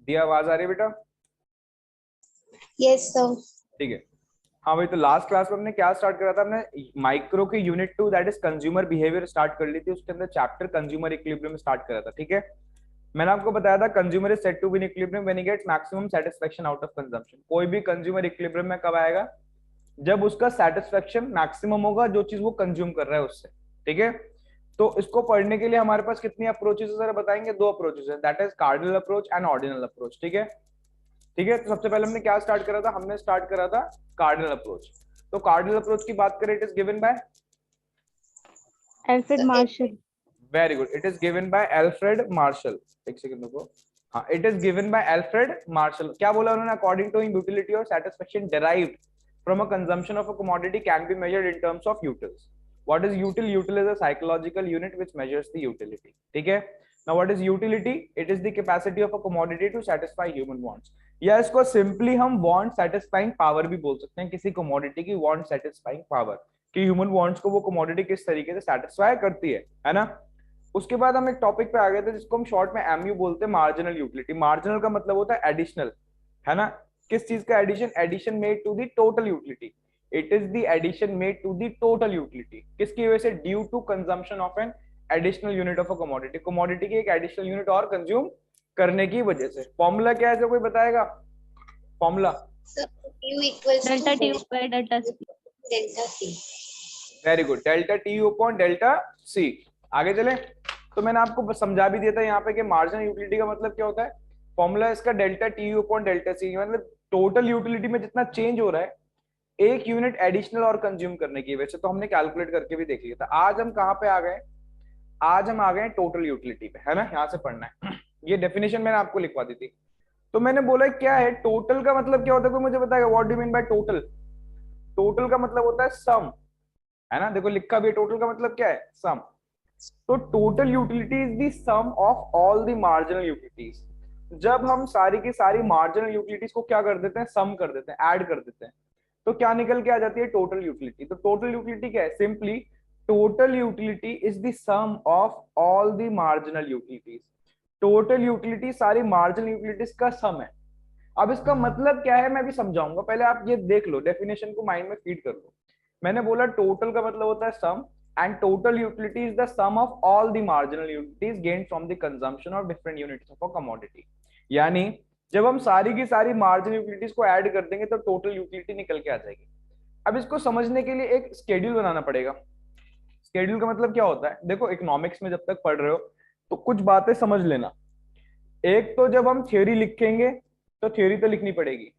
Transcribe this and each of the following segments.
दिया आवाज आ रही है बेटा? Yes sir. ठीक है। हाँ भाई, तो लास्ट क्लास में हमने क्या स्टार्ट करा था? हमने माइक्रो की unit 2 that is consumer behaviour start कर ली थी। उसके अंदर चैप्टर कंज्यूमर इक्विलिब्रियम स्टार्ट करा था। ठीक है, मैंने आपको बताया था consumer is said to be in equilibrium when he gets maximum satisfaction out of consumption. कोई भी कंज्यूमर इक्विलिब्रियम में कब आएगा? जब उसका सेटिस्फेक्शन मैक्सिमम होगा जो चीज वो कंज्यूम कर रहा है उससे। ठीक है, तो इसको पढ़ने के लिए हमारे पास कितनी अप्रोचेस है? जरा बताएंगे। दो अप्रोचेस है, that is cardinal approach and ordinal approach. ठीक है, ठीक है। तो सबसे पहले हमने क्या स्टार्ट करा था? हमने स्टार्ट करा था कार्डिनल अप्रोच। तो कार्डिनल अप्रोच की बात करें, it is given by Alfred Marshall. Very good, it is given by Alfred Marshall. एक सेकंड रुको। हाँ, it is given by Alfred Marshall. क्या बोला उन्होंने? अकॉर्डिंग टू हिम यूटिलिटी और satisfaction derived from a consumption of a commodity can be measured in terms of utils. What is util? Util is a psychological unit which measures the utility. ठीक है, now what is utility? It is the capacity of a commodity to satisfy human wants. या इसको simply हम want satisfying power भी बोल सकते हैं, किसी commodity की want satisfying power, कि ह्यूमन वांट्स को वो कमोडिटी किस तरीके से सेटिस्फाई करती है ना। उसके बाद हम एक टॉपिक पे आ गए थे जिसको हम शॉर्ट में एमयू बोलते हैं, मार्जिनल यूटिलिटी। मार्जिनल का मतलब होता है एडिशनल, है ना। किस चीज का addition? Addition made to the total utility. It is the addition made to the total utility. किसकी वजह से? Due to consumption of an additional unit of a commodity. Commodity की एक एडिशनल यूनिट और कंज्यूम करने की वजह से। फॉर्मूला क्या है? कोई बताएगा formula? Delta T by delta C. Delta C. Very good, delta T upon delta C. आगे चले तो मैंने आपको समझा भी दिया था यहाँ पे कि मार्जिनल यूटिलिटी का मतलब क्या होता है। फॉर्मूला इसका delta T upon delta C, मतलब टोटल यूटिलिटी में जितना चेंज हो रहा है एक यूनिट एडिशनल और कंज्यूम करने की वजह से। तो हमने कैलकुलेट करके भी देख लिया था। आज हम कहाँ पे आ गए? आज हम आ गए टोटल यूटिलिटी पे, है ना। यहाँ से पढ़ना है। ये डेफिनेशन मैंने आपको लिखवा दी थी। तो मैंने बोला क्या है टोटल का मतलब क्या होता है? कोई मुझे बताएगा what do mean by total? Total का मतलब होता है सम, है ना। देखो लिखा भी है, टोटल का मतलब क्या है? सम। तो total utility is the sum of all the marginal utilities. जब हम सारी की सारी मार्जिनल यूटिलिटीज को क्या कर देते हैं? सम कर देते हैं, ऐड कर देते हैं, तो क्या निकल के आ जाती है? Total utility. तो टोटल यूटिलिटी क्या है? Simply total utility is the sum of all the marginal utilities. Total utility सारी मार्जिनल यूटिलिटीज का सम है। अब इसका मतलब क्या है मैं भी समझाऊंगा, पहले आप ये देख लो, डेफिनेशन को माइंड में फीड कर लो। मैंने बोला टोटल का मतलब होता है sum, and total utility is the sum of all the marginal utilities gained from the consumption of different units of a commodity. यानी जब हम सारी की सारी मार्जिनल यूटिलिटीज को ऐड कर देंगे तो टोटल यूटिलिटी निकल के आ जाएगी। अब इसको समझने के लिए एक स्केड्यूल बनाना पड़ेगा। स्केड्यूल का मतलब क्या होता है? देखो इकोनॉमिक्स में जब तक पढ़ रहे हो तो कुछ बातें समझ लेना। एक तो जब हम थ्योरी लिखेंगे तो थ्योरी तो लिखनी पड़ेगी,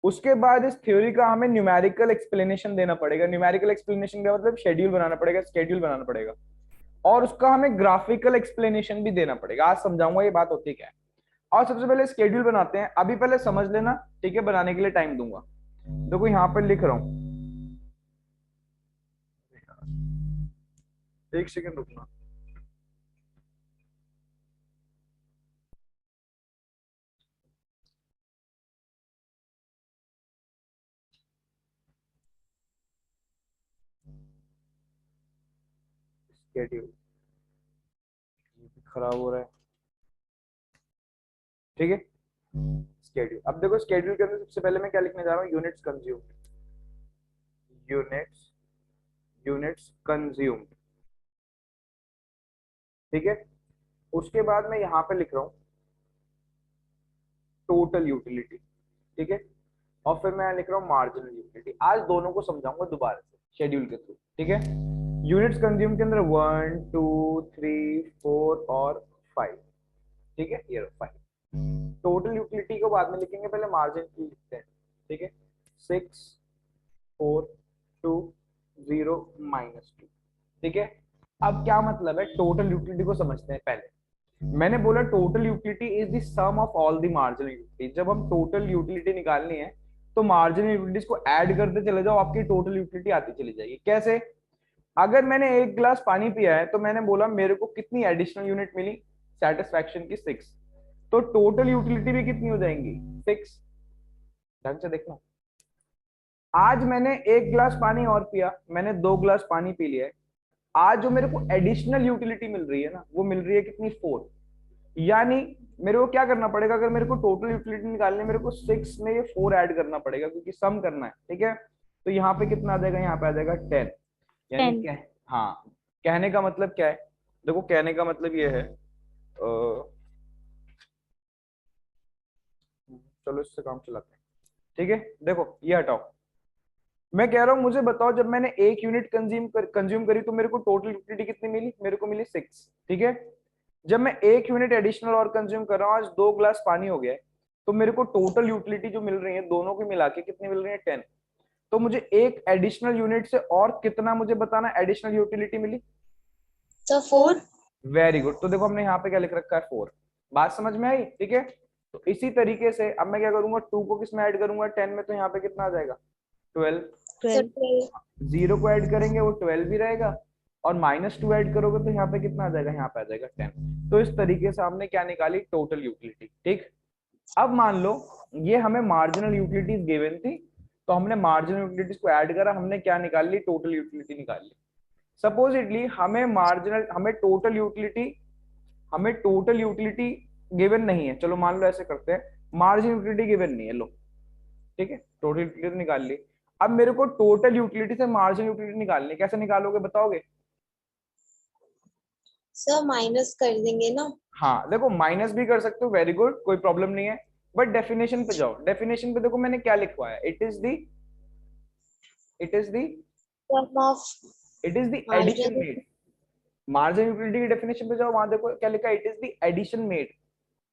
उसके बाद इस थ्योरी का हमें न्यूमेरिकल एक्सप्लेनेशन देना पड़ेगा। न्यूमेरिकल एक्सप्लेनेशन का मतलब शेड्यूल बनाना पड़ेगा, स्केड्यूल बनाना पड़ेगा, और उसका हमें ग्राफिकल एक्सप्लेनेशन भी देना पड़ेगा। आज समझाऊंगा ये बात होती क्या है। और सबसे पहले स्केड्यूल बनाते हैं, अभी पहले समझ लेना, ठीक है। बनाने के लिए टाइम दूंगा। देखो यहाँ पर लिख रहा हूं, एक सेकंड रुकना। स्केड्यूल खराब हो रहा है, ठीक है। स्केड्यूल, अब देखो स्केड्यूल के अंदर सबसे पहले मैं क्या लिखने जा रहा हूँ? Units consumed, units units consumed, ठीक है। उसके बाद मैं यहाँ पे लिख रहा हूँ टोटल यूटिलिटी, ठीक है। और फिर मैं लिख रहा हूँ मार्जिनल यूटिलिटी। आज दोनों को समझाऊंगा दोबारा से शेड्यूल के थ्रू, ठीक है। यूनिट्स कंज्यूम के अंदर 1 2 3 4 और 5, ठीक है। ये 5 टोटल यूटिलिटी को बाद में लिखेंगे, पहले मार्जिन की लिखते हैं, ठीक है। 6 4 2 0 -2, ठीक है। अब क्या मतलब है? टोटल यूटिलिटी को समझते हैं पहले। मैंने बोला total utility is the sum of all the marginal utility. जब हम टोटल यूटिलिटी निकालनी है तो मार्जिनल यूटिलिटीज को ऐड करते चले जाओ, आपकी टोटल यूटिलिटी आती चली जाएगी। कैसे? अगर मैंने एक गिलास पानी पिया है तो मैंने बोला मेरे को कितनी एडिशनल यूनिट मिली? सेटिस्फैक्शन की 6, तो टोटल यूटिलिटी भी कितनी हो जाएंगी? 6। ढंग से देखना, आज मैंने एक गिलास पानी और पिया, मैंने 2 गिलास पानी पी लिया है। आज जो मेरे को एडिशनल यूटिलिटी मिल रही है ना, वो मिल रही है कितनी? 4। यानी मेरे को क्या करना पड़ेगा, अगर मेरे को टोटल यूटिलिटी निकालनी है मेरे को 6 में ये 4 ऐड करना पड़ेगा क्योंकि सम करना है, ठीक है। तो यहाँ पे कितना आ जाएगा, यहाँ पे आ जाएगा 10। यानी 10। क्या, हाँ, कहने का मतलब क्या है, देखो कहने का मतलब ये है चलो इससे काम चलाते हैं, ठीक है। देखो ये हटाओ, मैं कह रहा हूँ मुझे बताओ जब मैंने एक यूनिट कंज्यूम करी तो मेरे को टोटल यूटिलिटी कितनी मिली, मेरे को मिली 6, ठीक है। जब मैं एक यूनिट एडिशनल और कंज्यूम कर रहा हूँ, आज 2 ग्लास पानी हो गया है, तो मेरे को टोटल यूटिलिटी जो मिल रही है दोनों की मिला के कितनी मिल रही है, 10। तो मुझे एक एडिशनल यूनिट से और कितना मुझे बताना एडिशनल यूटिलिटी मिली, So 4. Very good. तो देखो हमने यहाँ पे क्या लिख रखा है, 4। बात समझ में आई, ठीक है। तो इसी तरीके से अब मैं क्या करूंगा, 2 को किस में ऐड करूंगा, 10 में, तो यहाँ पे कितना आ जाएगा, 12। So 12. 0 को ऐड करेंगे वो 12 भी रहेगा, और -2 ऐड करोगे तो यहाँ पे कितना आ जाएगा, यहाँ पे आ जाएगा 10। तो इस तरीके से हमने क्या निकाली, टोटल यूटिलिटी, ठीक। अब मान लो ये हमें मार्जिनल यूटिलिटीज गिवन थी, तो हमने मार्जिनल यूटिलिटीज को ऐड करा, हमने क्या निकाल ली, टोटल यूटिलिटी निकाल ली। सपोजिटली हमें टोटल यूटिलिटी गिवन नहीं है, चलो मान लो ऐसे करते हैं, मार्जिन यूटिलिटी गिवन नहीं है, लो, ठीक है, टोटल यूटिलिटी तो निकाल ली। अब मेरे को टोटल यूटिलिटी से मार्जिन यूटिलिटी निकालनी है, कैसे निकालोगे बताओगे। सर माइनस कर देंगे ना। हाँ देखो माइनस भी कर सकते हो, वेरी गुड, कोई प्रॉब्लम नहीं है। बट डेफिनेशन पे जाओ, डेफिनेशन पे देखो मैंने क्या लिखवाया, it is the sum of it is the addition margin. Made. Margin utility की डेफिनेशन पे जाओ, वहां देखो क्या लिखा है, it is the addition made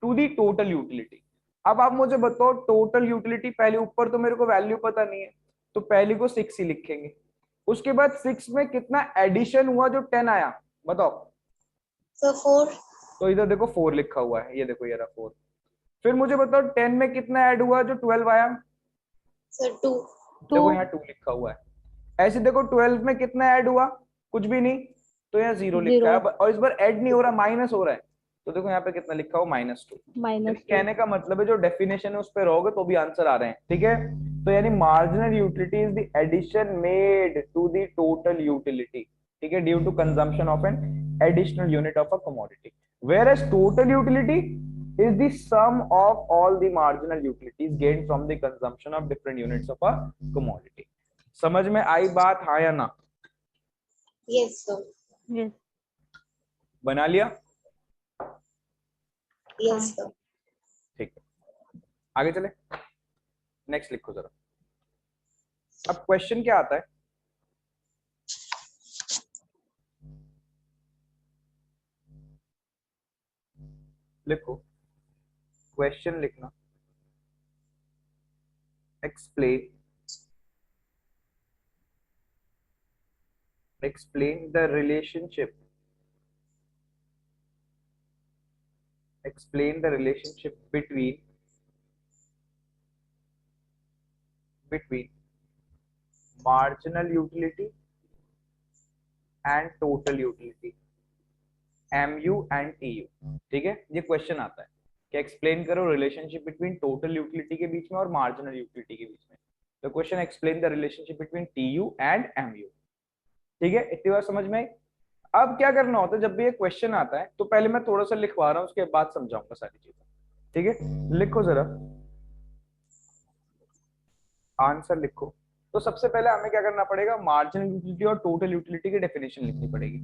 to the total utility. अब आप मुझे बताओ टोटल यूटिलिटी, पहले ऊपर तो मेरे को वैल्यू पता नहीं है, तो पहली को 6 ही लिखेंगे, उसके बाद 6 में कितना एडिशन हुआ जो 10 आया, बताओ। सर 4. तो इधर देखो 4 लिखा हुआ है, ये देखो ये रहा 4। फिर मुझे बताओ 10 में कितना ऐड हुआ जो 12 आया, सर 2. देखो 2. यहाँ 2 लिखा हुआ है। ऐसे देखो 12 में कितना ऐड हुआ, कुछ भी नहीं, तो यहाँ 0 लिखा है 0. और इस बार ऐड नहीं हो रहा, माइनस हो रहा है, तो देखो यहाँ पे कितना लिखा हुआ, -2। -2. कहने का मतलब है जो डेफिनेशन है उस पर रहोगे तो भी आंसर आ रहे हैं, ठीक है। तो यानी marginal utility is the addition made to the total utility, ठीक है, due to consumption of an additional unit of a commodity, where as total utility is the sum of all the marginal utilities gained from the consumption of different units of a commodity। समझ में आई बात, हाँ या ना। Yes sir. Yes. बना लिया, yes sir. ठीक है, आगे चले, नेक्स्ट लिखो जरा। अब क्वेश्चन क्या आता है, लिखो, क्वेश्चन लिखना, explain the relationship, between marginal utility and total utility, MU and TU, ठीक है। ये क्वेश्चन आता है कि एक्सप्लेन करो रिलेशनशिप बिटवीन टोटल यूटिलिटी के बीच में और मार्जिनल यूटिलिटी के बीच में। तो question explain the relationship between TU and MU, ठीक है, इतनी बार समझ में आई। अब क्या करना होता है जब भी ये क्वेश्चन आता है, तो पहले मैं थोड़ा सा लिखवा रहा हूँ, उसके बाद समझाऊंगा सारी चीजें, ठीक है। लिखो जरा आंसर लिखो। तो सबसे पहले हमें क्या करना पड़ेगा, मार्जिनल यूटिलिटी और टोटल यूटिलिटी की डेफिनेशन लिखनी पड़ेगी।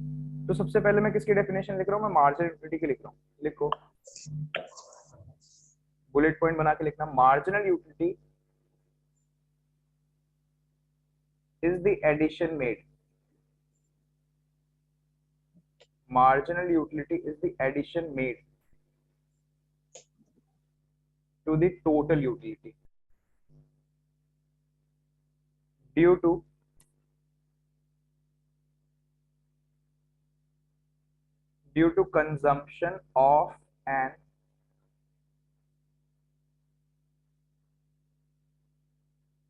तो सबसे पहले मैं किसकी डेफिनेशन लिख रहा हूँ, मैं मार्जिनल यूटिलिटी की लिख रहा हूँ, लिखो, बुलेट पॉइंट बना के लिखना, marginal utility is the addition made, marginal utility is the addition made to the total utility due to consumption of an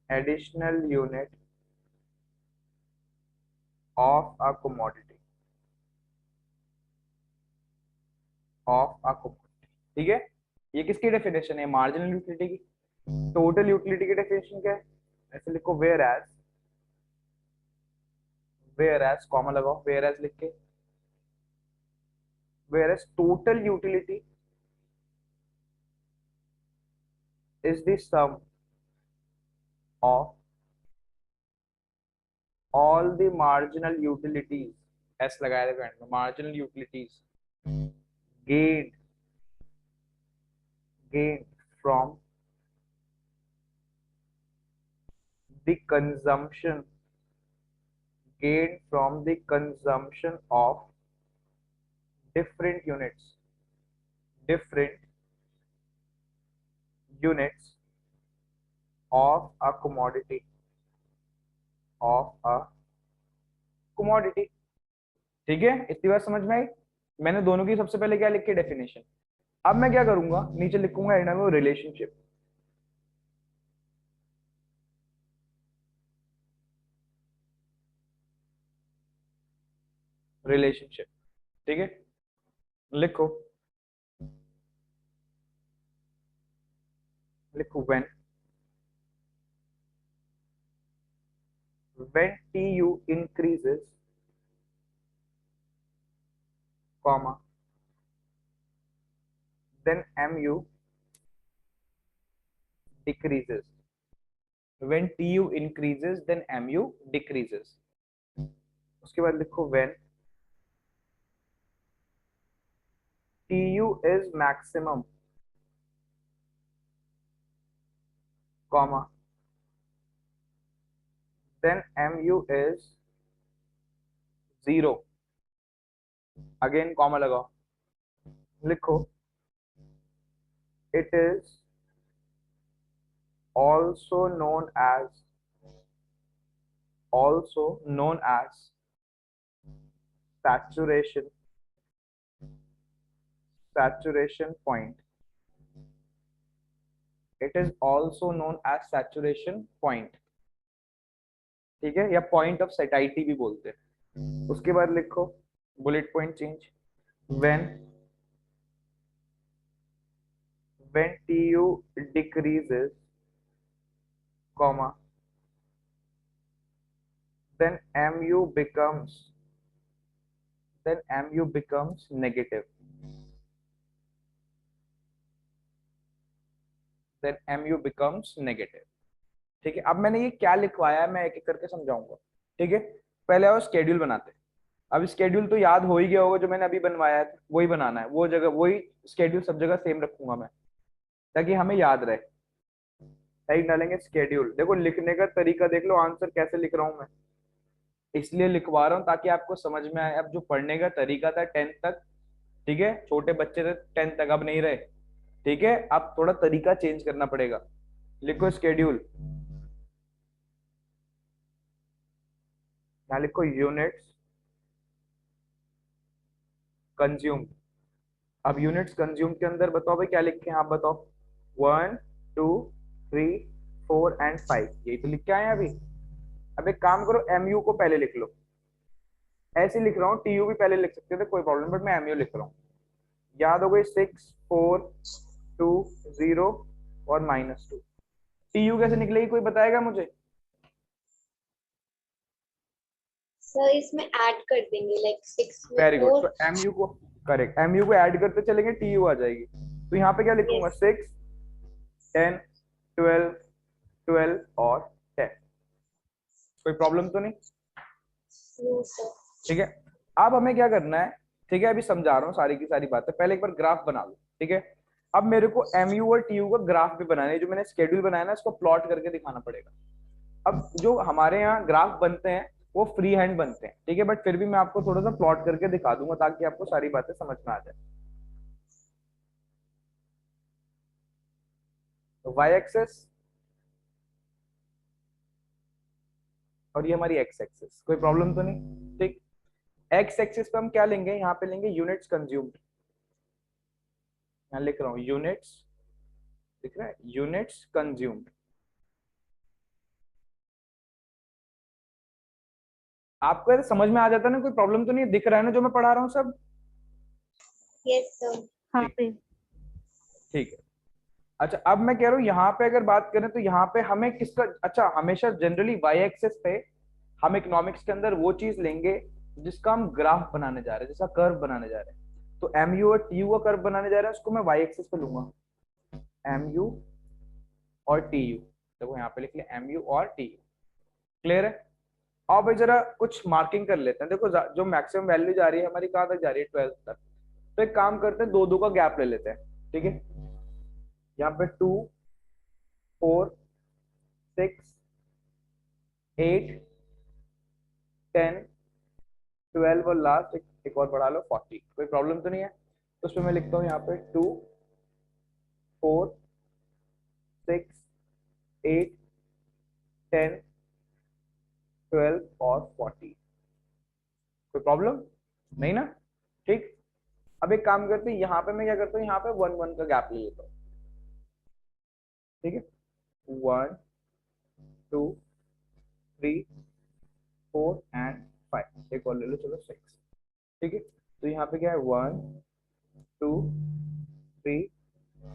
additional unit of a commodity, ठीक है। ये किसकी डेफिनेशन है, मार्जिनल यूटिलिटी की। Total utility की definition क्या है, ऐसे लिखो, वेयर एज कॉमा लगाओ, वेयर एज लिख के, where as total utility is the sum of all the marginal utilities, s लगाया देखो end में, marginal utilities gained from the consumption of different units of a commodity ठीक है, इतनी बात समझ में आई। मैंने दोनों की सबसे पहले क्या लिखी, डेफिनेशन। अब मैं क्या करूंगा, नीचे लिखूंगा एंड में रिलेशनशिप। ठीक है, लिखो when TU increases, comma, then MU decreases. When TU increases, then MU decreases. उसके बाद लिखो when TU is maximum, comma, then MU is 0. Again comma लगाओ, लिखो it is also known as saturation point. It is also known as saturation point, ठीक है, या point of सेटाइटी भी बोलते हैं। उसके बाद लिखो bullet point change, when TU decreases, comma, then MU becomes negative. ठीक है, अब मैंने ये क्या लिखवाया है मैं एक एक करके समझाऊंगा। ठीक है, पहले आओ स्केड्यूल बनाते हैं। अब स्केड्यूल तो याद हो ही गया होगा, जो मैंने अभी बनवाया था वही बनाना है, वो जगह वही स्केड्यूल सब जगह सेम रखूंगा मैं, ताकि हमें याद रहे। टाइप डालेंगे स्केड्यूल, देखो लिखने का तरीका देख लो, आंसर कैसे लिख रहा हूं मैं, इसलिए लिखवा रहा हूँ ताकि आपको समझ में आए। अब जो पढ़ने का तरीका था 10th तक, ठीक है, छोटे बच्चे थे 10th तक, अब नहीं रहे। ठीक है, अब थोड़ा तरीका चेंज करना पड़ेगा। लिखो स्केड्यूल, यहाँ लिखो यूनिट्स कंज्यूम। अब यूनिट्स कंज्यूम के अंदर बताओ भाई क्या लिखे हैं, आप बताओ। 1 2 3 4 एंड 5, यही तो लिख के आए हैं अभी। अब एक काम करो, MU को पहले लिख लो। ऐसे लिख रहा हूँ, TU भी पहले लिख सकते थे, कोई प्रॉब्लम, बट मैं MU लिख रहा हूँ। याद हो गई, 6 4 2 0 और -2। TU कैसे निकलेगी, कोई बताएगा मुझे? सर इसमें ऐड कर देंगे, लाइक 6 में वेरी गुड, 4। तो MU को करेक्ट, MU को ऐड करते चलेंगे, TU आ जाएगी। तो यहाँ पे क्या लिखूंगा, 6 10 12 12 और 10। कोई प्रॉब्लम तो नहीं? ठीक है, अब हमें क्या करना है, ठीक है, अभी समझा रहा हूँ सारी की सारी बातें, पहले एक बार ग्राफ बना लो। ठीक है, अब मेरे को MU और TU का ग्राफ भी बनाना है, जो मैंने शेड्यूल बनाया ना इसको प्लॉट करके दिखाना पड़ेगा। अब जो हमारे यहाँ ग्राफ बनते हैं वो फ्री हैंड बनते हैं, ठीक है, बट फिर भी मैं आपको थोड़ा सा प्लॉट करके दिखा दूंगा ताकि आपको सारी बातें समझ में आ जाए। तो y एक्सेस और ये हमारी x एक्सेस, कोई प्रॉब्लम तो नहीं? ठीक, x एक्सेस पे हम क्या लेंगे, यहाँ पे लेंगे यूनिट्स कंज्यूम्ड। मैं लिख रहा हूँ यूनिट्स, दिख रहा है, यूनिट्स कंज्यूम्ड। आपको ऐसे समझ में आ जाता है ना, कोई प्रॉब्लम तो नहीं, दिख रहा है ना जो मैं पढ़ा रहा हूँ सब? Yes sir. हाँ ठीक है। अच्छा, अब मैं कह रहा हूँ यहाँ पे अगर बात करें तो यहाँ पे हमें किसका, अच्छा हमेशा जनरली y एक्सेस पे हम इकोनॉमिक्स के अंदर वो चीज लेंगे जिसका हम ग्राफ बनाने जा रहे हैं, जिसका कर्व बनाने जा रहे हैं। तो MU और TU का कर्व बनाने जा रहे हैं, उसको मैं y एक्सेस पे लूंगा। MU और टी यू। देखो यहाँ पे लिख लिया एम यू और टी यू। क्लियर है? अब भाई जरा कुछ मार्किंग कर लेते हैं। देखो जो मैक्सिमम वैल्यू जा रही है हमारी कहाँ तक जा रही है, 12 तक। तो एक काम करते हैं, दो दो का गैप ले लेते हैं। ठीक है, यहाँ पे 2 4 6 8 10 12 और लास्ट एक और बढ़ा लो 40। कोई प्रॉब्लम तो नहीं है? तो उसमें मैं लिखता हूँ यहाँ पे 2 4 6 8 10 12 और 40। कोई प्रॉब्लम नहीं ना? ठीक। अब एक काम करते हैं, यहाँ पे मैं क्या करता हूँ, यहाँ पे 1 1 का गैप ले लेता हूँ। ठीक है, 1 2 3 4 एंड 5। एक और ले लो, चलो 6। ठीक है, तो यहाँ पे क्या है, 1 2 3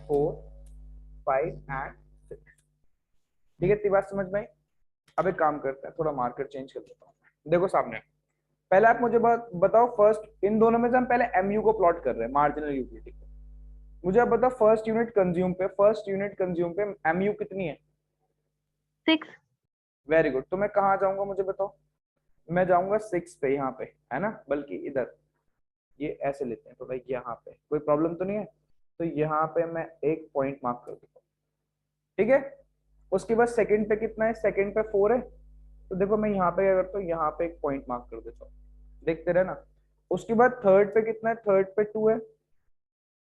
4 5 एंड 6। ठीक है, इतनी बात समझ में आई? अब एक काम करते हैं, थोड़ा मार्कर चेंज कर देता हूँ। देखो सामने, पहले आप मुझे बताओ फर्स्ट, इन दोनों में से हम पहले एमयू को प्लॉट कर रहे हैं, मार्जिनल यूटिलिटी को। मुझे आप बताओ फर्स्ट यूनिट कंज्यूम पे एमयू कितनी है? 6। Very good. तो मैं कहाँ जाऊंगा मुझे बताओ? मैं जाऊंगा 6 पे, यहाँ पे है ना, बल्कि इधर ये ऐसे लेते हैं, तो भाई यहाँ पे कोई प्रॉब्लम तो नहीं है? तो यहाँ पे मैं एक पॉइंट मार्क कर देता हूँ। ठीक है, उसके बाद सेकंड पे कितना है? सेकंड पे 4 है। तो देखो मैं यहाँ पे क्या करता हूँ, यहाँ पे एक पॉइंट मार्क कर देता हूँ, देखते रहे ना। उसके बाद थर्ड पे कितना है? थर्ड पे 2 है,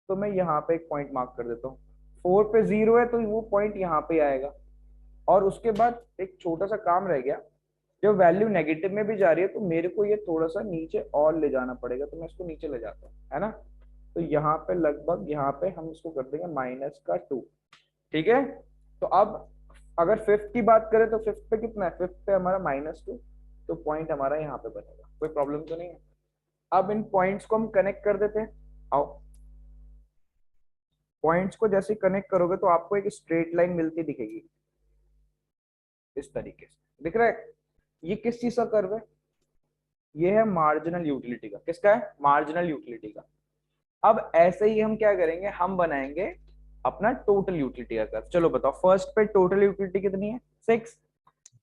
तो मैं यहाँ पे एक पॉइंट मार्क कर देता हूँ। 4 पे 0 है, तो वो पॉइंट यहाँ पे आएगा। और उसके बाद एक छोटा सा काम रह गया, जब वैल्यू नेगेटिव में भी जा रही है तो मेरे को ये थोड़ा सा नीचे और ले जाना पड़ेगा, तो मैं इसको नीचे ले जाता हूँ, है ना। तो यहाँ पे लगभग, यहाँ पे हम इसको कर देंगे -2। ठीक है, तो अब अगर फिफ्थ की बात करें तो फिफ्थ पे कितना है? फिफ्थ पे हमारा -2, तो पॉइंट हमारा यहाँ पे बनेगा। कोई प्रॉब्लम तो नहीं है? अब इन पॉइंट्स को हम कनेक्ट कर देते हैं। आओ, पॉइंट्स को जैसे कनेक्ट करोगे तो आपको एक स्ट्रेट लाइन मिलती दिखेगी इस तरीके से। दिख रहा है? ये किस चीज का कर्व है? ये है मार्जिनल यूटिलिटी का। किसका है? मार्जिनल यूटिलिटी का। अब ऐसे ही हम क्या करेंगे, हम बनाएंगे अपना टोटल यूटिलिटी का कर्व। चलो बताओ, फर्स्ट पे टोटल यूटिलिटी कितनी है? 6।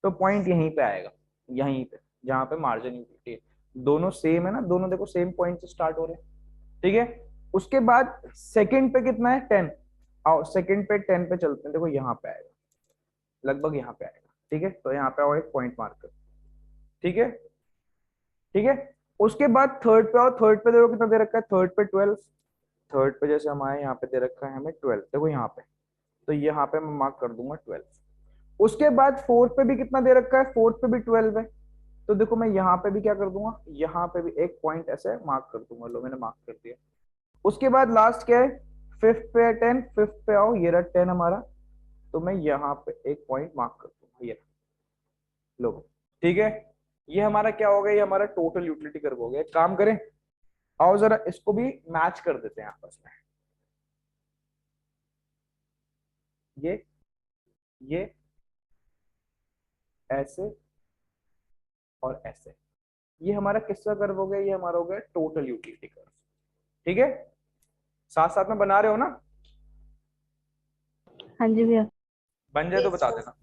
तो पॉइंट यहीं पे आएगा, यहीं पे जहां पे मार्जिन यूटिलिटी है। दोनों सेम है ना, दोनों देखो सेम पॉइंट से स्टार्ट हो रहे हैं। ठीक है, उसके बाद सेकंड पे कितना है? 10। आओ सेकंड पे 10 पे चलते हैं, देखो यहाँ पे आएगा, लगभग यहाँ पे आएगा। ठीक है, तो यहाँ पे आओ, एक पॉइंट मार्क कर। ठीक है, ठीक है। उसके बाद थर्ड पे आओ, थर्ड पे देखो कितना दे रखा है? थर्ड पे 12। थर्ड पे जैसे हम आए, यहाँ पे दे रखा है हमें 12, देखो यहाँ पे। तो यहाँ पे मैं मार्क कर दूंगा 12। उसके बाद फोर्थ पे भी कितना दे रखा है? फोर्थ पे भी 12 है। तो देखो मैं यहाँ पे भी क्या कर दूंगा, यहाँ पे भी एक पॉइंट ऐसे मार्क कर दूंगा। लो मैंने मार्क कर दिया। उसके बाद लास्ट क्या है? फिफ्थ पे है 10। फिफ्थ पे आओ, ये रहा 10 हमारा। तो मैं यहाँ पे एक पॉइंट मार्क कर दूंगा, ये लो। ठीक है, ये हमारा क्या हो गया? ये हमारा टोटल यूटिलिटी कर्व हो गया। एक काम करें, आओ जरा इसको भी मैच कर देते हैं आपस में। ये ऐसे और ऐसे, ये हमारा किसका कर्व हो गया? ये हमारा हो गया टोटल यूटिलिटी कर्व। ठीक है, साथ साथ में बना रहे हो ना? हाँ जी भैया। बन जाए तो बता देना।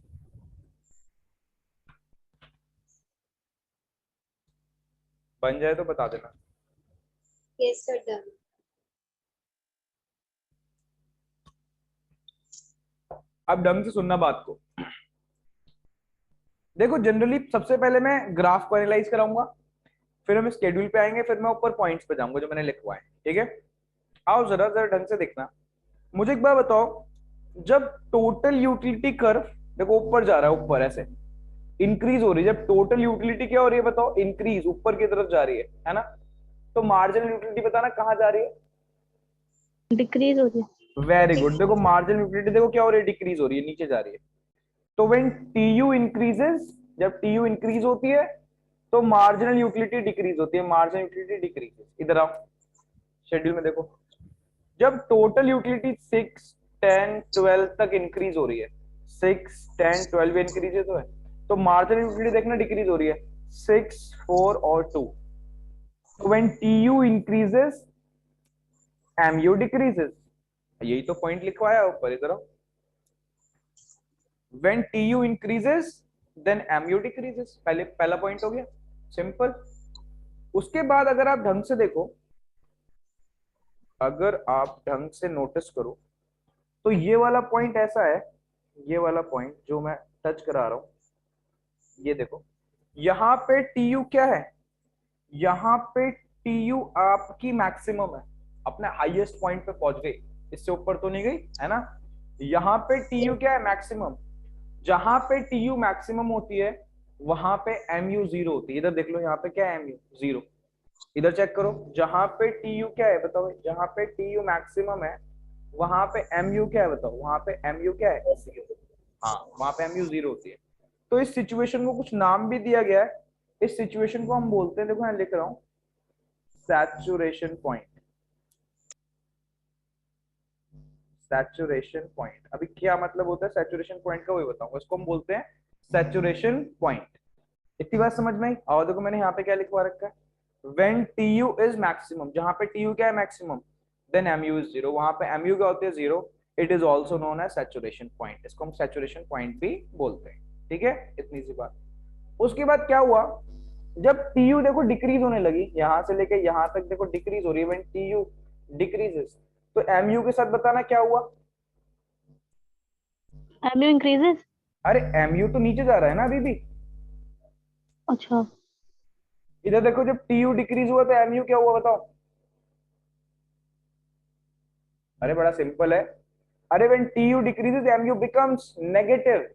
बन जाए तो बता देना। Yes sir, done. अब ढंग से सुनना बात को। देखो जनरली सबसे पहले मैं ग्राफ को एनालाइज कराऊंगा, फिर हम स्केड्यूल पे आएंगे, फिर मैं ऊपर पॉइंट्स पे जाऊंगा जो मैंने लिखवाए। ठीक है, आओ जरा जरा ढंग से देखना। मुझे एक बात बताओ, जब टोटल यूटिलिटी कर्व देखो ऊपर जा रहा है, ऊपर ऐसे इंक्रीज हो रही है, जब टोटल यूटिलिटी क्या हो रही है बताओ? इंक्रीज, ऊपर की तरफ जा रही है ना। तो मार्जिनल यूटिलिटी बताना कहाँ जा रही है? डिक्रीज हो रही है। Very good. देखो मार्जिनल यूटिलिटी देखो क्या हो रही है? डिक्रीज हो रही है, नीचे जा रही है। तो व्हेन टीयू इंक्रीजेस, जब टीयू इंक्रीज होती है तो मार्जिनल यूटिलिटी डिक्रीज होती है। मार्जिनल यूटिलिटी डिक्रीजेस, इधर आओ शेड्यूल में देखो। जब टोटल यूटिलिटी 6 10 12 तक इंक्रीज हो रही है, 6 10 12 इंक्रीज है तो मार्जिनल यूटिलिटी देखना डिक्रीज हो रही है, 6 4 और 2। तो when TU increases MU decreases. यही तो पॉइंट लिखवाया ऊपर, इधर आओ। When TU increases then MU decreases. पहला पॉइंट हो गया, सिंपल। उसके बाद अगर आप ढंग से देखो, अगर आप ढंग से नोटिस करो, तो ये वाला पॉइंट ऐसा है, ये वाला पॉइंट जो मैं टच करा रहा हूं, ये देखो, यहाँ पे टीयू क्या है, यहाँ पे टीयू आपकी मैक्सिमम है, अपने हाईएस्ट पॉइंट पे पहुंच गई, इससे ऊपर तो नहीं गई, है ना। यहाँ पे टीयू क्या है, मैक्सिमम। जहां पे टीयू मैक्सिमम होती है वहां पे एमयू जीरो होती है। इधर देख लो, यहाँ पे क्या है, एमयू जीरो। इधर चेक करो, जहां पे टीयू क्या है बताओ, जहां पे टीयू मैक्सिमम है वहां पे एमयू क्या है बताओ, वहां पे एमयू क्या है, हाँ, वहां पे एमयू जीरो होती है। तो इस सिचुएशन को कुछ नाम भी दिया गया है, इस सिचुएशन को हम बोलते हैं, देखो मैं लिख रहा हूं, सैचुरेशन पॉइंट। सैचुरेशन पॉइंट, अभी क्या मतलब होता है सैचुरेशन पॉइंट का, वही बताऊंगा। इसको हम बोलते हैं सैचुरेशन पॉइंट। इतनी बात समझ में आई? और देखो मैंने यहाँ पे क्या लिखवा रखा है, व्हेन टीयू इज मैक्सिमम, जहां पे टीयू क्या है, maximum, then MU is zero, वहां पे एमयू क्या होती है, zero. It is also known as saturation point, इसको हम सैचुरेशन पॉइंट भी बोलते हैं, ठीक है, इतनी सी बात। उसके बाद क्या हुआ, जब टीयू देखो डिक्रीज होने लगी, यहां से लेके यहां तक देखो डिक्रीज हो रही है, व्हेन टीयू डिक्रीजेस, तो एमयू के साथ बताना क्या हुआ। MU increases. अरे एमयू तो नीचे जा रहा है ना अभी भी। अच्छा। इधर देखो, जब टीयू डिक्रीज हुआ तो एमयू क्या हुआ बताओ। अरे बड़ा सिंपल है, अरे when TU decreases MU becomes negative.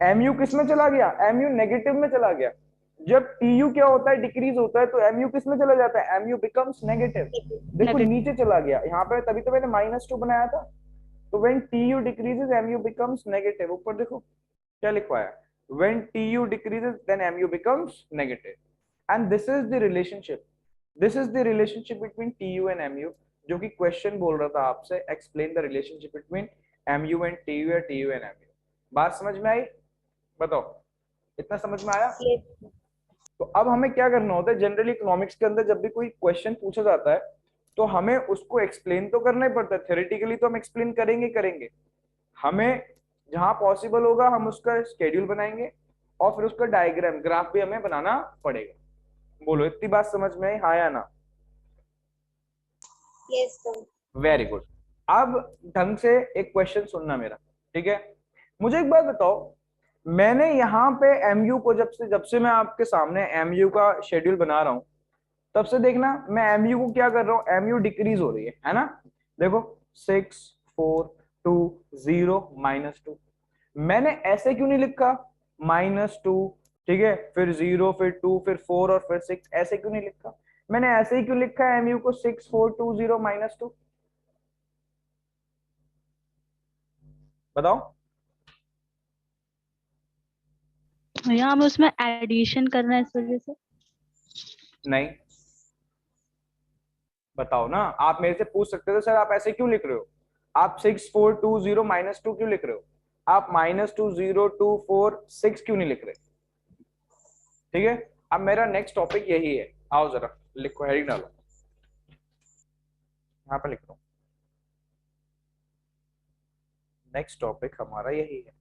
MU किस में चला गया, एमयू नेगेटिव में चला गया। जब टीयू क्या होता है, डिक्रीज होता है, तो एमयू किस में चला जाता है, एमयू बिकम्स नेगेटिव। देखो नेगेटिव। नीचे चला गया यहाँ पे, तभी तो मैंने -2 बनाया था। तो when TU decreases MU becomes negative, ऊपर देखो क्या लिखवाया, when TU decreases then MU becomes negative. And this is the relationship, this is the relationship between TU and MU, जो कि क्वेश्चन बोल रहा था आपसे, explain the relationship between MU and TU या टीयू एंड एमयू। बात समझ में आई, बताओ, इतना समझ में आया? तो अब हमें क्या करना होता है, जनरली इकोनॉमिक्स के अंदर जब भी कोई क्वेश्चन पूछा जाता है तो हमें उसको एक्सप्लेन तो करना ही पड़ता है, थ्योरेटिकली तो हम एक्सप्लेन करेंगे करेंगे, हमें जहां पॉसिबल होगा हम उसका स्केड्यूल बनाएंगे और फिर उसका डायग्राम ग्राफ भी हमें बनाना पड़ेगा। बोलो इतनी बात समझ में आई, हाँ या ना? Yes sir. Very good. अब ढंग से एक क्वेश्चन सुनना मेरा, ठीक है। मुझे एक बात बताओ, मैंने यहाँ पे एमयू को जब से मैं आपके सामने एमयू का शेड्यूल बना रहा हूँ, तब से देखना मैं एमयू को क्या कर रहा हूँ, एमयू डिक्रीज हो रही है ना। देखो 6 4 2 0 -2, मैंने ऐसे क्यों नहीं लिखा, -2, ठीक है, फिर 0 फिर 2 फिर 4 और फिर 6, ऐसे क्यों नहीं लिखा। मैंने ऐसे ही क्यों लिखा है एमयू को 6 4 2 0 -2, बताओ। यहाँ हमें उसमें एडिशन करना है इस वजह से। नहीं, बताओ ना, आप मेरे से पूछ सकते थे सर आप ऐसे क्यों लिख रहे हो, आप 6 4 2 0 -2 क्यों लिख रहे हो, आप -2 0 2 4 6 क्यों नहीं लिख रहे, ठीक है। अब मेरा नेक्स्ट टॉपिक यही है, आओ जरा लिखो, हेडिंग डालो, यहाँ पे लिख रहा हूँ, नेक्स्ट टॉपिक हमारा यही है।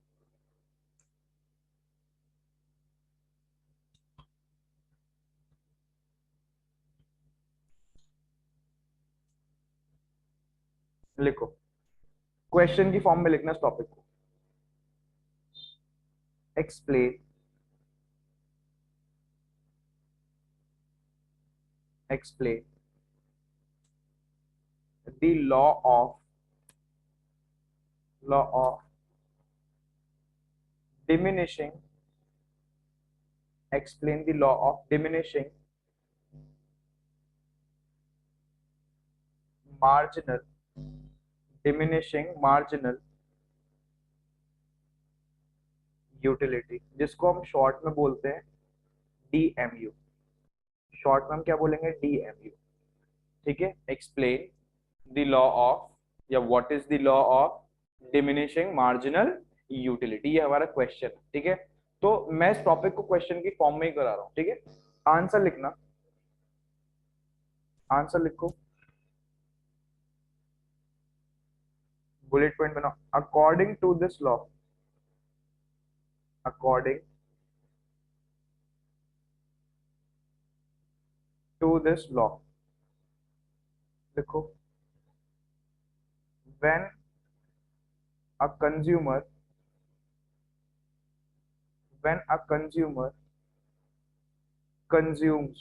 लिखो, क्वेश्चन की फॉर्म में लिखना इस टॉपिक को, explain explain the law of diminishing, explain the law of marginal diminishing marginal utility, जिसको हम शॉर्ट में बोलते हैं डीएमयू, शॉर्ट में हम क्या बोलेंगे, डीएमयू, ठीक है। एक्सप्लेन द लॉ ऑफ, या what is the law of diminishing marginal utility, ये हमारा क्वेश्चन है, ठीक है। तो मैं इस टॉपिक को क्वेश्चन की फॉर्म में ही करा रहा हूं, ठीक है। आंसर लिखना, आंसर लिखो, बुलेट पॉइंट बनाओ, according to this law, according to this law. देखो, when a consumer consumes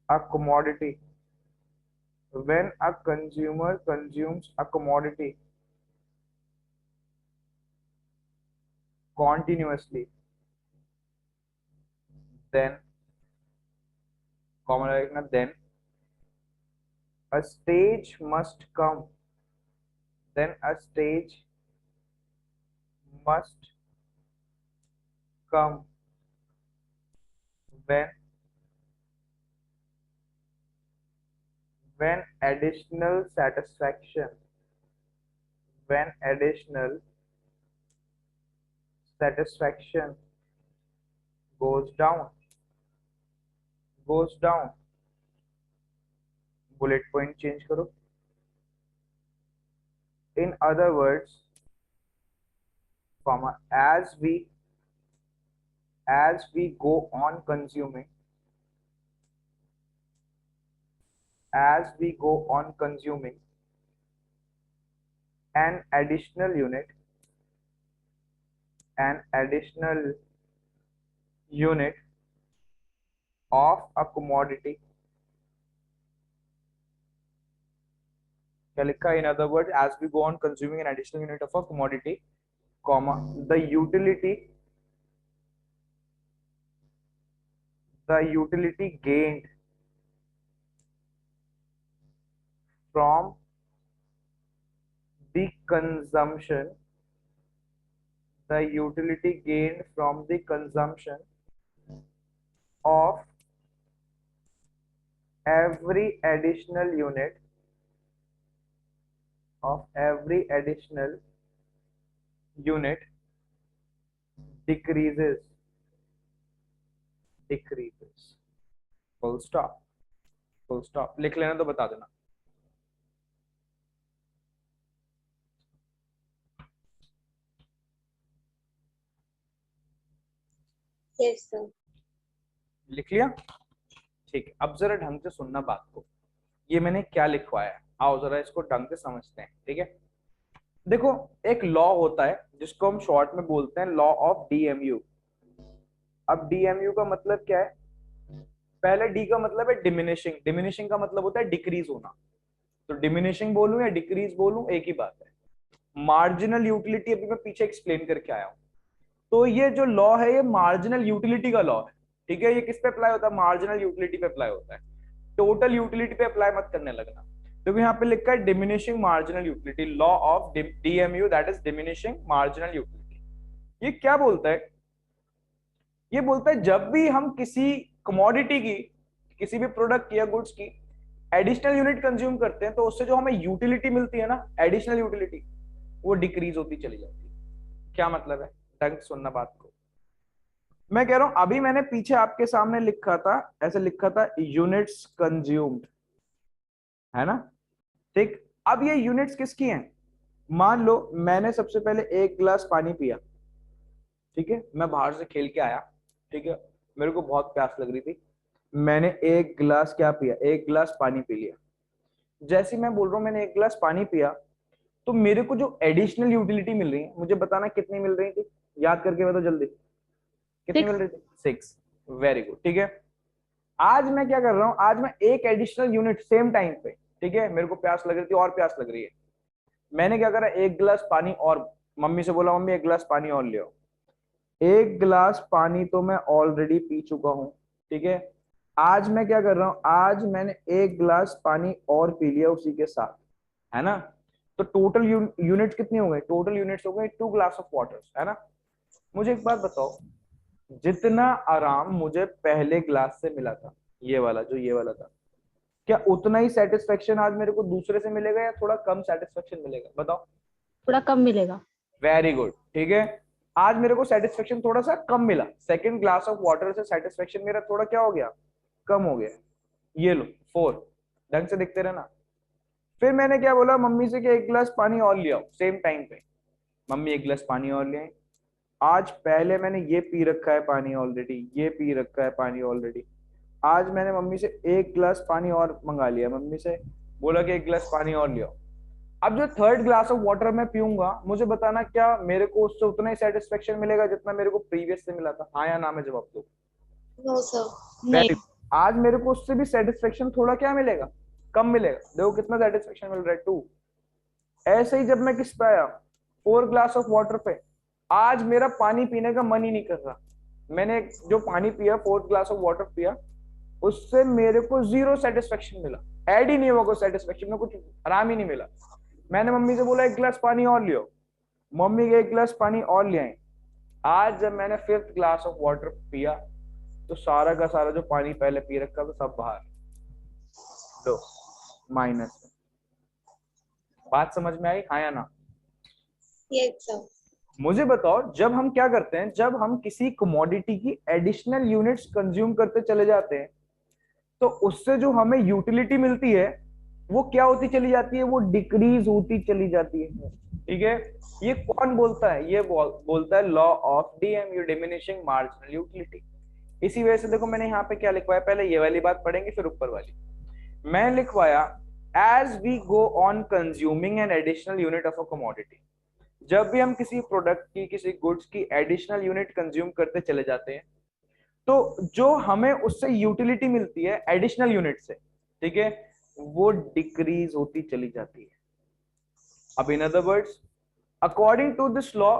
a commodity, when a consumer consumes a commodity continuously, then common लगेगा, then a stage must come, then a stage must come when additional satisfaction goes down. Bullet point change करो. In other words, comma, as we go on consuming, an additional unit of a commodity, क्या लिखा? In other words, as we go on consuming an additional unit of a commodity, comma, the utility gained from the consumption of every additional unit decreases. Full stop. लिख लेना तो बता देना. Yes, sir. लिख लिया? ठीक है. अब जरा ढंग से सुनना बात को. ये मैंने क्या लिखवाया है, आओ जरा इसको ढंग से समझते हैं. ठीक है, देखो, एक लॉ होता है जिसको हम शॉर्ट में बोलते हैं लॉ ऑफ डीएमयू. अब डीएमयू का मतलब क्या है? पहले डी का मतलब है डिमिनिशिंग का मतलब होता है डिक्रीज होना. तो डिमिनिशिंग बोलूं या डिक्रीज बोलूं एक ही बात है. मार्जिनल यूटिलिटी अभी मैं पीछे एक्सप्लेन करके आया हूं. तो ये जो लॉ है ये मार्जिनल यूटिलिटी का लॉ है. ठीक है, ये किस पे अप्लाई होता है? मार्जिनल यूटिलिटी पे अप्लाई होता है. टोटल यूटिलिटी पे अप्लाई मत करने लगना. देखो यहाँ पे लिखा है diminishing marginal utility, law of DMU, that is diminishing marginal utility. ये क्या बोलता है? ये बोलता है जब भी हम किसी कमोडिटी की, किसी भी प्रोडक्ट की या गुड्स की एडिशनल यूनिट कंज्यूम करते हैं तो उससे जो हमें यूटिलिटी मिलती है ना, एडिशनल यूटिलिटी, वो डिक्रीज होती चली जाती है. क्या मतलब है? ढंग से सुनना बात को. मैं कह रहा हूं अभी मैंने पीछे आपके सामने लिखा था, ऐसे लिखा था यूनिट्स कंज्यूम्ड, है ना? ठीक. अब ये यूनिट्स किसकी हैं? मान लो मैंने सबसे पहले एक गिलास पानी पिया. ठीक है, मैं बाहर से खेल के आया. ठीक है, मेरे को बहुत प्यास लग रही थी. मैंने एक गिलास क्या पिया? एक गिलास पानी पी लिया. जैसे मैं बोल रहा हूं मैंने एक गिलास पानी पिया, तो मेरे को जो एडिशनल यूटिलिटी मिल रही है, मुझे बताना कितनी मिल रही थी. याद करके बताओ जल्दी, कितनी मिल रही थी? 6. Very good. ठीक है, आज मैं क्या कर रहा हूं? आज मैं एक एडिशनल यूनिट सेम टाइम पे, ठीक है, मेरे को प्यास लग रही थी और प्यास लग रही है, मैंने क्या करा? एक गिलास पानी और, मम्मी से बोला मम्मी एक गिलास पानी और ले आओ. एक गिलास पानी तो मैं ऑलरेडी पी चुका हूं. ठीक है, आज मैं क्या कर रहा हूं? आज मैंने एक गिलास पानी और पी लिया उसी के साथ, है ना? तो टोटल यूनिट कितनी हो गई? टोटल यूनिट्स हो गए 2 ग्लास ऑफ वाटर, है ना? मुझे एक बात बताओ, जितना आराम मुझे पहले ग्लास से मिला था, ये वाला जो ये वाला था, क्या उतना ही सेटिस्फेक्शन आज मेरे को दूसरे से मिलेगा या थोड़ा कम सेटिस्फेक्शन मिलेगा? बताओ. थोड़ा कम मिलेगा. Very good. ठीक है, आज मेरे को सेटिस्फेक्शन थोड़ा सा कम मिला. सेकंड ग्लास ऑफ वाटर से सेटिस्फेक्शन मेरा थोड़ा क्या हो गया? कम हो गया. ये लो 4. ढंग से देखते रहना. फिर मैंने क्या बोला मम्मी से कि एक गिलास पानी और ले आओ सेम टाइम पे. मम्मी एक गिलास पानी और ले आई. आज पहले मैंने ये पी रखा है पानी ऑलरेडी, ये पी रखा है पानी ऑलरेडी। आज मैंने मम्मी से 1 गिलास पानी और मंगा लिया, मम्मी से बोला कि 1 गिलास पानी और लियो। अब जो थर्ड ग्लास ऑफ वाटर मैं पीऊंगा, मुझे बताना क्या मेरे को उससे उतना ही सेटिस्फेक्शन मिलेगा जितना मेरे को प्रीवियस से मिला था? हाँ या ना में जवाब दो। No sir. नहीं। वेरी, आज मेरे को उससे भी सेटिस्फेक्शन थोड़ा क्या मिलेगा, कम मिलेगा। देखो कितना सेटिस्फेक्शन मिल रहा है, 2। ऐसे ही जब मैं किस पे आया, 4 ग्लास ऑफ वाटर पे, आज मेरा पानी पीने का मन ही नहीं कर रहा। मैंने जो पानी पिया, 4 ग्लास ऑफ वाटर पिया, उससे मेरे को 0 सेटिस्फेक्शन मिला, ऐड ही नहीं हुआ कोई सेटिस्फेक्शन में, कुछ आराम ही नहीं मिला। मैंने मम्मी से बोला 1 गिलास पानी और लियो, मम्मी के 1 गिलास पानी और ले आई। आज जब मैंने 5th ग्लास ऑफ वाटर पिया, तो सारा का सारा जो पानी पहले पी रखा था सब बाहर, लो माइनस में। बात समझ में आई, हाँ या ना? Yes sir. मुझे बताओ, जब हम क्या करते हैं, जब हम किसी कमोडिटी की एडिशनल यूनिट्स कंज्यूम करते चले जाते हैं, तो उससे जो हमें यूटिलिटी मिलती है वो क्या होती चली जाती है, वो डिक्रीज होती चली जाती है। ठीक है, ये कौन बोलता है? ये बोलता है law of DMU, diminishing marginal utility. इसी वजह से देखो मैंने यहाँ पे क्या लिखवाया, पहले ये वाली बात पढ़ेंगे फिर ऊपर वाली। मैं लिखवाया as we go on consuming an additional unit of a commodity. जब भी हम किसी प्रोडक्ट की, किसी गुड्स की एडिशनल यूनिट कंज्यूम करते चले जाते हैं, तो जो हमें उससे यूटिलिटी मिलती है एडिशनल यूनिट से, ठीक है, वो डिक्रीज होती चली जाती है। अब in other words, according to this law,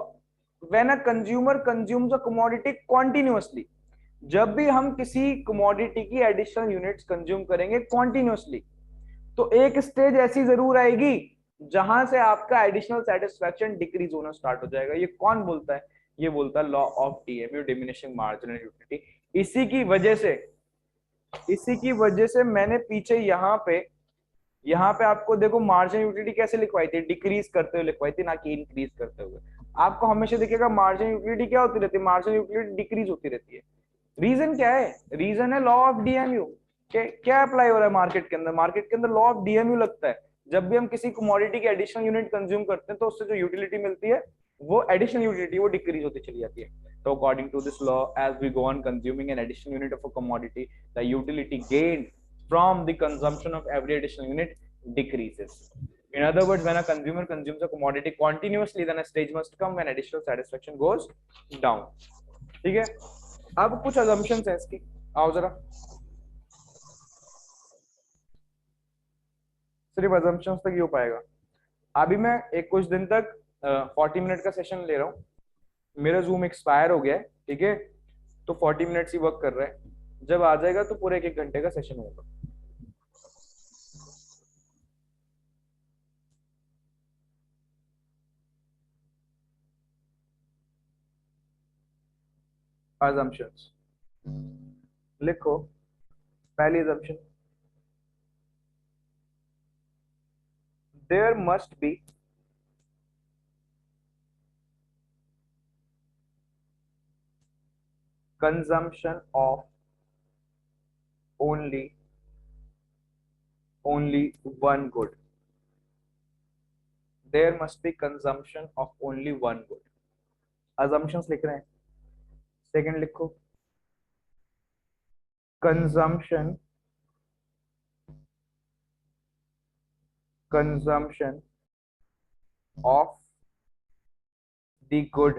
when a consumer consumes a commodity continuously, जब भी हम किसी कमोडिटी की एडिशनल यूनिट्स कंज्यूम करेंगे कॉन्टिन्यूअसली, तो एक स्टेज ऐसी जरूर आएगी जहां से आपका एडिशनल सेटिस्फैक्शन डिक्रीज होना स्टार्ट हो जाएगा। ये कौन बोलता है? ये बोलता है law of DMU, diminishing marginal utility. इसी की वजह से मैंने पीछे यहाँ पे आपको देखो मार्जिनल यूटिलिटी कैसे लिखवाई थी, डिक्रीज करते हुए लिखवाई थी, ना कि इंक्रीज करते हुए। आपको हमेशा दिखेगा मार्जिनल यूटिलिटी क्या होती रहती है, मार्जिनल यूटिलिटी डिक्रीज होती रहती है। रीजन क्या है? रीजन है लॉ ऑफ डीएमयू। क्या अप्लाई हो रहा है मार्केट के अंदर? मार्केट के अंदर लॉ ऑफ डीएमयू लगता है। जब भी हम किसी कमोडिटी की एडिशनल यूनिट कंज्यूम करते हैं, तो उससे जो यूटिलिटी मिलती है, वो एडिशनल यूटिलिटी वो डिक्रीज होती चली जाती है। तो according to this law, as we go on consuming an additional unit of a commodity, the utility gained from the consumption of every additional unit decreases. In other words, when a consumer consumes a commodity continuously, then a stage must come when additional satisfaction goes down. ठीक है, अब कुछ assumptions है इसकी, आओ जरा। सिर्फ assumptions तक ही हो पाएगा। अभी मैं एक कुछ दिन तक 40 मिनट का सेशन ले रहा हूँ। मेरा जूम एक्सपायर हो गया है, ठीक है, तो 40 मिनट्स ही वर्क कर रहा है। जब आ जाएगा तो पूरे 1 घंटे का सेशन होगा। assumptions लिखो। पहली assumption, there must be consumption of only one good. There must be consumption of only one good. assumptions लिख रहे हैं। सेकंड लिखो, consumption of the good।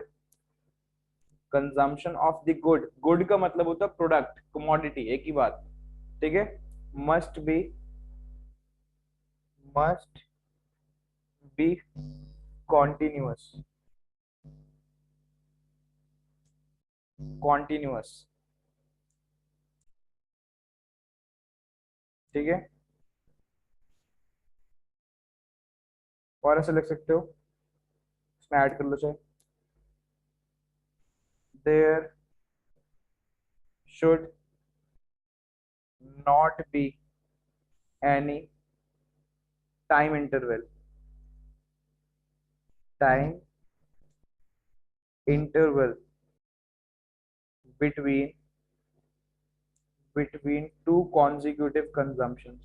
Consumption of the good, good का मतलब होता है प्रोडक्ट, कमोडिटी, एक ही बात, ठीक है। मस्ट बी कॉन्टिन्यूअस, ठीक है। और ऐसे लिख सकते हो, इसमें ऐड कर लो चाहे, there should not be any time interval between two consecutive consumptions,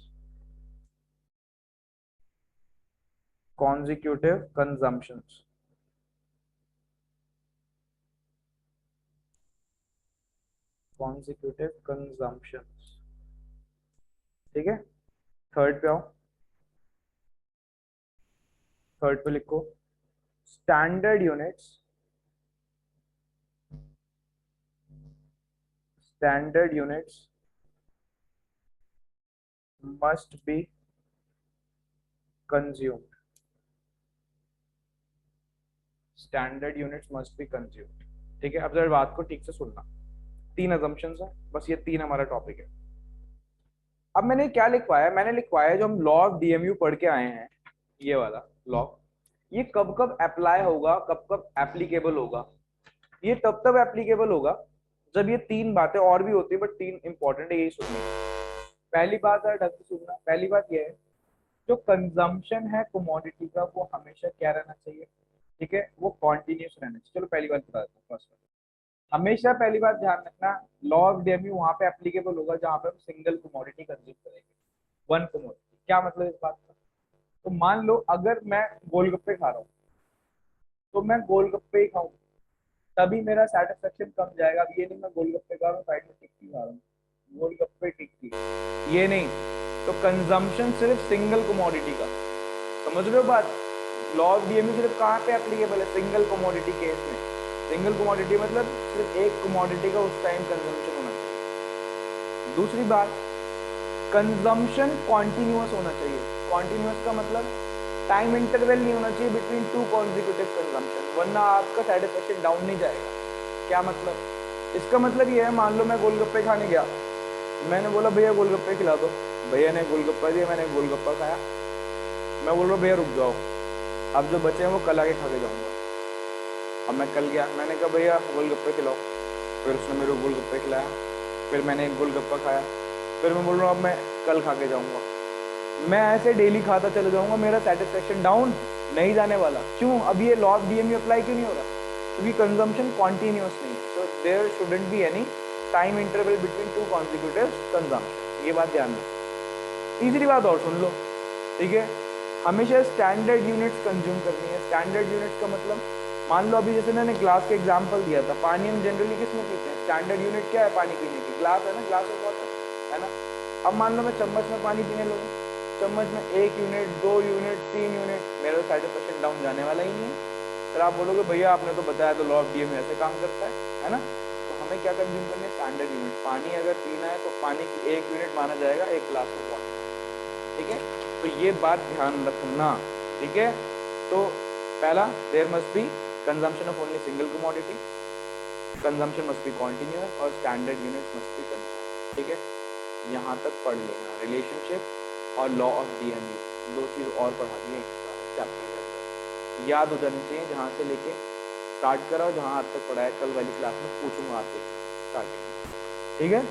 consecutive consumption. ठीक है, थर्ड पे आओ, थर्ड पे लिखो standard units, standard units must be consumed, standard units must be consumed। ठीक है, अब जरा बात को ठीक से सुनना, 3 assumptions है, बस ये 3 हमारा टॉपिक है। अब मैंने क्या लिखवाया, मैंने लिखवाया जो हम लॉ ऑफ डीएमयू पढ़ के आए हैं, ये वाला लॉ, ये कब कब अप्लाई होगा, कब कब एप्लीकेबल होगा, ये तब तब एप्लीकेबल होगा जब ये 3 बातें और भी होती है, बट 3 इंपॉर्टेंट है, यही सुननी है। पहली बात है, ढंग से सुनना, पहली बात ये है जो कंजम्पशन है कमोडिटी का वो हमेशा क्या रहना चाहिए, ठीक है, वो कॉन्टिन्यूस रहना चाहिए। चलो पहली बात बता देता हूँ, फर्स्ट हमेशा पहली बात ध्यान रखना, लॉ ऑफ डीएमयू वहां पे एप्लीकेबल होगा जहां पे हम सिंगल कमोडिटी कंज्यूम करेंगे, वन कमोडिटी। क्या मतलब इस बात का, तो मान लो अगर मैं गोलगप्पे खा रहा हूँ तो मैं गोलगप्पे ही खाऊं तभी मेरा सेटिस्फेक्शन कम जाएगा। अब ये नहीं मैं गोलगप्पे खा रहा हूँ साइड में टिक्की खा रहा हूँ, गोलगप्पे टिक्की, ये नहीं। तो कंजम्पशन सिर्फ सिंगल कमोडिटी का, समझ रहे हो बात। लॉ ऑफ डीएमयू सिर्फ कहाँ पे एप्लीकेबल है, सिंगल कमोडिटी केस में। सिंगल कमोडिटी मतलब सिर्फ एक कमोडिटी का उस टाइम कंजम्पशन होना चाहिए। दूसरी बात, कंजम्पशन कॉन्टिन्यूअस होना चाहिए। कॉन्टिन्यूअस का मतलब टाइम इंटरवल नहीं होना चाहिए बिटवीन 2 कॉन्जिक्यूटिव कंजम्पशन, वरना आपका सेटिस्फेक्शन डाउन नहीं जाएगा। क्या मतलब, इसका मतलब ये है, मान लो मैं गोलगप्पे खाने गया, मैंने बोला भैया गोलगप्पे खिला दो, भैया ने गोलगप्पा दिया, मैंने गोलगप्पा खाया, मैं बोल रहा हूँ भैया रुक जाओ, अब जो बचे हैं वो कल आके खा के जाऊंगा। अब मैं कल गया, मैंने कहा भैया गोलगप्पे खिलाओ, फिर उसने मेरे को गोलगप्पे खिलाया, फिर मैंने एक गोलगप्पा खाया, फिर मैं बोल रहा हूँ अब मैं कल खा के जाऊंगा। मैं ऐसे डेली खाता चला जाऊंगा, मेरा सेटिस्फेक्शन डाउन नहीं जाने वाला। क्यों, अब ये लॉ ऑफ डीएमयू अप्लाई क्यों नहीं हो रहा, क्योंकि कंजम्पशन कॉन्टिन्यूअस नहीं, so there shouldn't be any time interval between 2 consecutive consumption, ये बात ध्यान रखो। तीसरी बात और सुन लो, ठीक है, हमेशा स्टैंडर्ड यूनिट्स कंज्यूम करनी है। स्टैंडर्ड यूनिट्स का मतलब, मान लो अभी जैसे मैंने ग्लास के एग्जांपल दिया था, पानी हम जनरली किस में पीते हैं, स्टैंडर्ड यूनिट क्या है पानी पीने की, ग्लास है ना, ग्लास ऑफ वाटर है ना। अब मान लो मैं चम्मच में पानी पीने लगूँ, चम्मच में 1 यूनिट 2 यूनिट 3 यूनिट, मेरा सेटिस्फेक्शन डाउन जाने वाला ही नहीं है। फिर आप बोलोगे भैया आपने तो बताया तो लॉ ऑफ डीएमयू ऐसे काम करता है ना। तो हमें क्या कंज्यूम करनी है, स्टैंडर्ड यूनिट। पानी अगर पीना है तो पानी की 1 यूनिट माना जाएगा 1 ग्लास ऑफ वाटर, ठीक है। तो ये बात ध्यान रखना, ठीक है। तो पहला, there must be consumption of only single commodity, consumption must be continuous, और standard units must be consume, ठीक है। यहाँ तक पढ़ लेना, रिलेशनशिप और लॉ ऑफ डीएमयू, 2 चीज और पढ़ा दी है चैप्टर के अंदर, याद हो जानी चाहिए। जहाँ से लेके स्टार्ट करा और जहाँ आज तक पढ़ाया, कल वाली क्लास में पूछूंगा आपसे स्टार्टिंग, ठीक है।